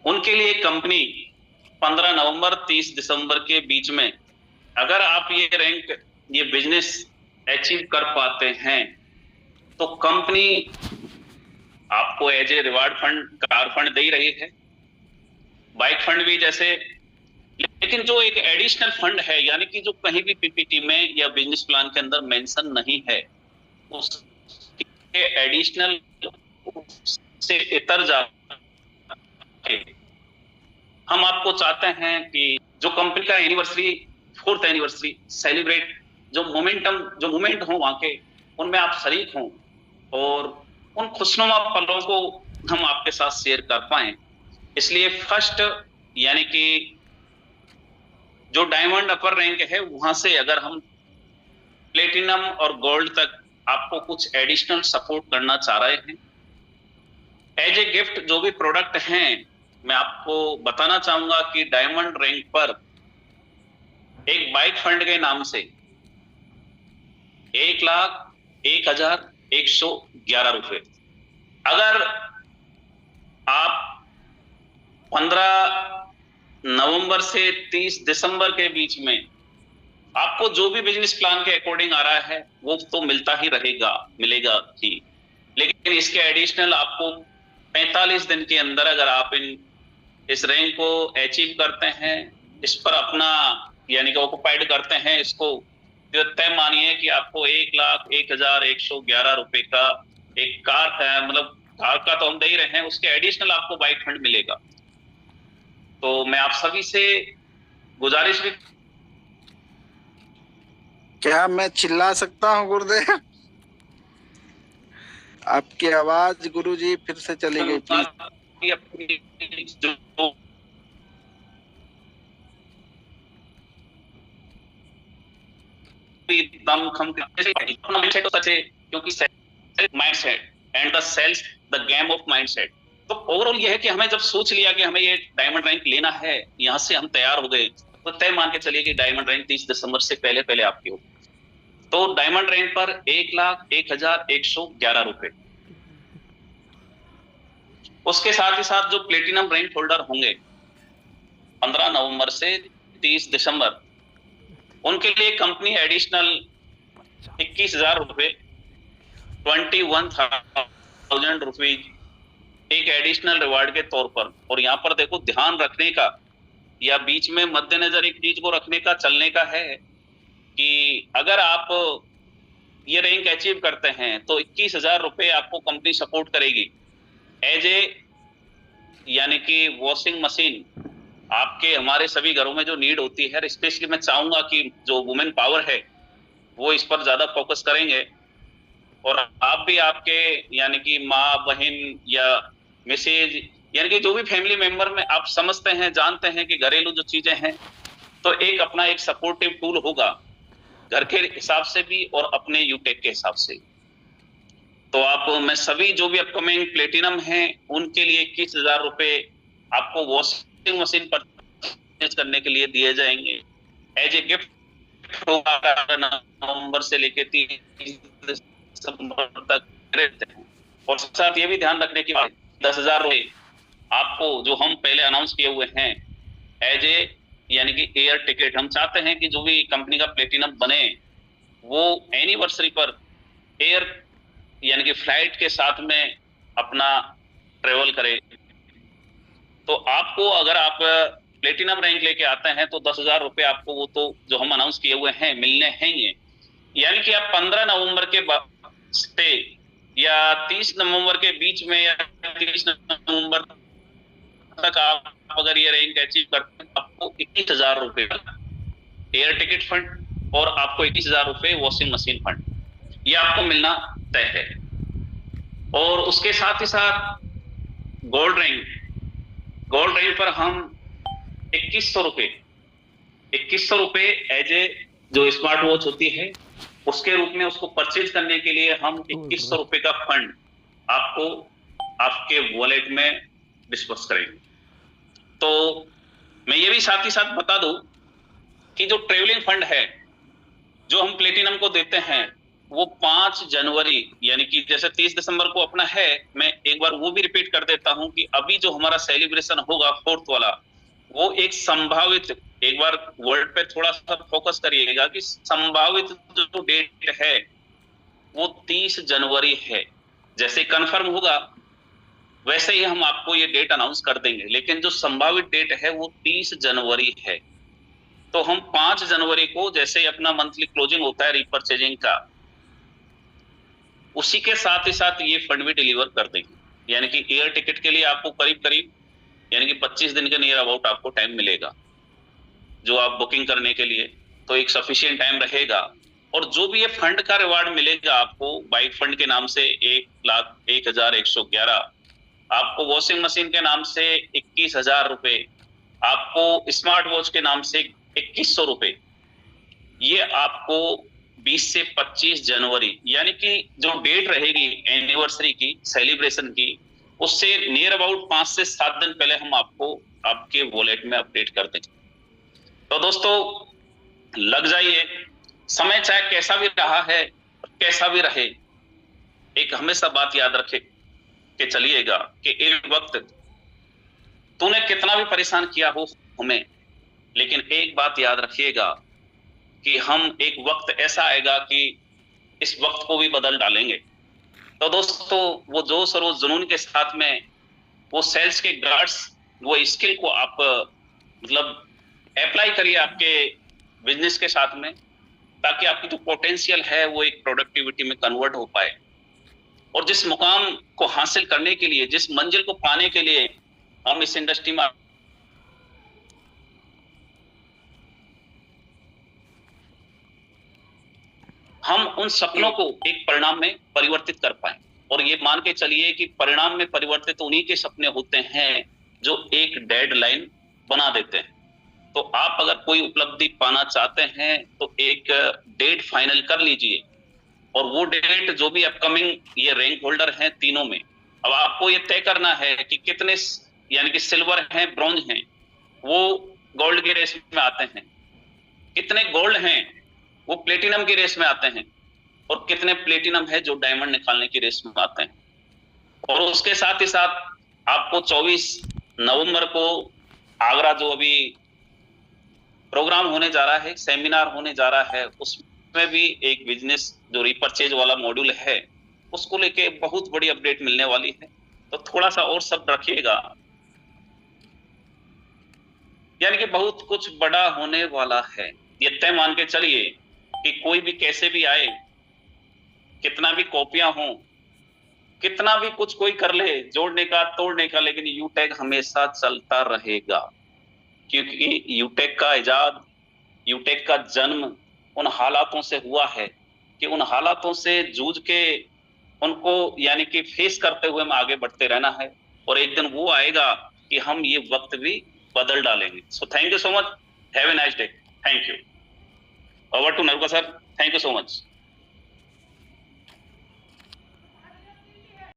उनके लिए कंपनी 15 नवंबर 30 दिसंबर के बीच में अगर आप ये रैंक, ये बिजनेस अचीव कर पाते हैं तो कंपनी आपको as a reward fund, car fund दे ही रही है, बाइक फंड भी जैसे। लेकिन जो एक एडिशनल फंड है, यानी कि जो कहीं भी पीपीटी में या बिजनेस प्लान के अंदर मेंशन नहीं है, उसके एडिशनल से इतर जाके हम आपको चाहते हैं कि जो कंपनी का एनिवर्सरी, 4th एनिवर्सरी सेलिब्रेट, जो मोमेंटम, जो मोमेंट हो वहां के, उनमें आप शरीक हों और उन खुशनुमा पलों को हम आपके साथ शेयर कर पाए। इसलिए फर्स्ट, यानी कि जो डायमंड अपर रैंक है वहां से अगर हम प्लेटिनम और गोल्ड तक आपको कुछ एडिशनल सपोर्ट करना चाह रहे हैं एज ए गिफ्ट, जो भी प्रोडक्ट हैं, मैं आपको बताना चाहूंगा कि डायमंड रैंक पर एक बाइक फंड के नाम से 1,01,111 रुपए, अगर आप 15 नवंबर से 30 दिसंबर के बीच में आपको जो भी बिजनेस प्लान के अकॉर्डिंग आ रहा है वो तो मिलता ही रहेगा, मिलेगा ही। लेकिन इसके एडिशनल आपको 45 दिन के अंदर अगर आप इस रैंक को अचीव करते हैं, इस पर अपना यानी कि ऑक्युपाइड करते हैं इसको, तो तय मानिए कि आपको 1,01,111 रुपए का एक कार है, मतलब कार का तो हम दे ही रहे हैं, उसके एडिशनल आपको बाइक फंड मिलेगा। तो मैं आप सभी से गुजारिश भी। क्या मैं चिल्ला सकता हूँ गुरुदेव? आपकी आवाज गुरुजी फिर से चली गई, प्लीज। अपनी जो दम खम माइंडसेट सच है, क्योंकि mindset and the sales the game of mindset. तो ओवरऑल ये है कि हमें जब सोच लिया कि हमें ये डायमंड रैंक लेना है, यहां से हम तैयार हो गए, तो तय मान के चलिए कि डायमंड रैंक 30 दिसंबर से पहले पहले आपकी होगी। तो डायमंड रैंक पर 1,01,111 रुपए। उसके साथ ही साथ जो प्लेटिनम रैंक होल्डर होंगे 15 नवंबर से 30 दिसंबर, उनके लिए कंपनी एडिशनल 21,000 रुपए, 21,000 रुपीज एक एडिशनल रिवार्ड के तौर पर। और यहाँ पर देखो, ध्यान रखने का या बीच में मद्देनजर एक चीज को रखने का, चलने का है कि अगर आप ये रैंक अचीव करते हैं तो 21,000 रुपए आपको कंपनी सपोर्ट करेगी एज ए, यानी कि वॉशिंग मशीन। आपके हमारे सभी घरों में जो नीड होती है, स्पेशली मैं चाहूंगा कि जो वुमेन पावर है वो इस पर ज्यादा फोकस करेंगे, और आप भी आपके यानी कि माँ बहन या मिसेज, यानी कि जो भी फैमिली मेंबर में आप समझते हैं, जानते हैं कि घरेलू जो चीजें हैं, तो एक अपना एक सपोर्टिव टूल होगा घर के हिसाब से भी और अपने यूटेक के हिसाब से। तो आप, मैं सभी जो भी अपकमिंग प्लेटिनम हैं उनके लिए 21,000 रुपए आपको वॉशिंग मशीन परचेज करने के लिए दिए जाएंगे एज ए गिफ्ट। नवंबर से लेके 30 दिसंबर तक रहते हैं। और साथ ये भी ध्यान रखने की बात, 10,000 रुपए आपको जो हम पहले अनाउंस किए हुए हैं एज ए, यानी कि एयर टिकट। हम चाहते हैं कि जो भी कंपनी का प्लेटिनम बने वो एनिवर्सरी पर एयर, यानी कि फ्लाइट के साथ में अपना ट्रेवल करे। तो आपको, अगर आप प्लेटिनम रैंक लेके आते हैं तो 10,000 रुपए आपको, वो तो जो हम अनाउंस किए हुए हैं, मिलने हैं ये। यानी कि आप 15 नवंबर के से या 30 नवंबर के बीच में या 30 नवंबर तक आप अगर ये रैंक अचीव करते हैं, आपको 21,000 रुपए एयर टिकट फंड और आपको 21,000 रुपए वॉशिंग मशीन फंड, ये आपको मिलना तय है। और उसके साथ ही साथ गोल्ड रैंक, गोल्ड रैंक पर हम 2,100 रुपए, 2,100 रुपए एज ए, जो स्मार्ट वॉच होती है उसके रूप में उसको परचेज करने के लिए हम 2,100 रुपए का फंड आपको आपके वॉलेट में डिस्पर्स करेंगे। तो मैं ये भी साथ ही साथ बता दूं कि जो ट्रेवलिंग फंड है जो हम प्लेटिनम को देते हैं वो 5 जनवरी यानी कि जैसे 30 दिसंबर को अपना है, मैं एक बार वो भी रिपीट कर देता हूं कि अभी जो हमारा सेलिब्रेशन होगा 4th वाला, वो एक संभावित, एक बार वर्ड पे थोड़ा सा फोकस करिएगा कि संभावित जो डेट है वो 30 जनवरी है। जैसे कंफर्म होगा वैसे ही हम आपको ये डेट अनाउंस कर देंगे, लेकिन जो संभावित डेट है वो 30 जनवरी है। तो हम 5 जनवरी को जैसे ही अपना मंथली क्लोजिंग होता है रीपरचेजिंग का, उसी के साथ ही साथ ये फंड भी डिलीवर कर देंगे। यानी कि एयर टिकट के लिए आपको करीब करीब यानी कि 25 दिन के नियर अबाउट आपको टाइम मिलेगा जो आप बुकिंग करने के लिए, तो एक सफिशिएंट टाइम रहेगा। और जो भी ये फंड का रिवार्ड मिलेगा आपको, बाइक फंड के नाम से 1,01,111, आपको वॉशिंग मशीन के नाम से 21,000 रुपए, आपको स्मार्ट वॉच के नाम से 2,100 रुपए, ये आपको 20 से 25 जनवरी यानी कि जो डेट रहेगी एनिवर्सरी की, सेलिब्रेशन की, उससे नियर अबाउट 5 से 7 दिन पहले हम आपको आपके वॉलेट में अपडेट कर देंगे। तो दोस्तों लग जाइए, समय चाहे कैसा भी रहा है, कैसा भी रहे, एक हमेशा बात याद रखे कि चलिएगा कि एक वक्त तूने कितना भी परेशान किया हो हमें, लेकिन एक बात याद रखिएगा कि हम एक वक्त ऐसा आएगा कि इस वक्त को भी बदल डालेंगे। तो दोस्तों वो जोश और वो जुनून के साथ में वो सेल्स के गार्ड्स, वो स्किल को आप मतलब अप्लाई करिए आपके बिजनेस के साथ में, ताकि आपकी जो पोटेंशियल है वो एक प्रोडक्टिविटी में कन्वर्ट हो पाए। और जिस मुकाम को हासिल करने के लिए, जिस मंजिल को पाने के लिए हम इस इंडस्ट्री में हम उन सपनों को एक परिणाम में परिवर्तित कर पाए। और ये मान के चलिए कि परिणाम में परिवर्तित उन्हीं के सपने होते हैं जो एक डेडलाइन बना देते हैं। तो आप अगर कोई उपलब्धि पाना चाहते हैं तो एक डेट फाइनल कर लीजिए, और वो डेट जो भी अपकमिंग ये रैंक होल्डर हैं तीनों में, अब आपको ये तय करना है कि कितने यानी कि सिल्वर हैं, ब्रॉन्ज हैं, वो गोल्ड की रेस में आते हैं, कितने गोल्ड हैं वो प्लेटिनम की रेस में आते हैं, और कितने प्लेटिनम है जो डायमंड निकालने की रेस में आते हैं। और उसके साथ ही साथ आपको 24 नवंबर को आगरा जो अभी प्रोग्राम होने जा रहा है, सेमिनार होने जा रहा है, उसमें भी एक बिजनेस जो रीपरचेज वाला मॉड्यूल है उसको लेके बहुत बड़ी अपडेट मिलने वाली है। तो थोड़ा सा और सब रखिएगा, यानी कि बहुत कुछ बड़ा होने वाला है। ये तय मान के चलिए कि कोई भी कैसे भी आए, कितना भी कॉपियां हो, कितना भी कुछ कोई कर ले, जोड़ने का तोड़ने का, लेकिन यूटेक हमेशा चलता रहेगा। क्योंकि यूटेक का इजाद, यूटेक का जन्म उन हालातों से हुआ है कि उन हालातों से जूझ के उनको यानी कि फेस करते हुए हमें आगे बढ़ते रहना है। और एक दिन वो आएगा कि हम ये वक्त भी बदल डालेंगे। So thank you so much, have a nice day, thank you. Over to नरका sir, thank you so much.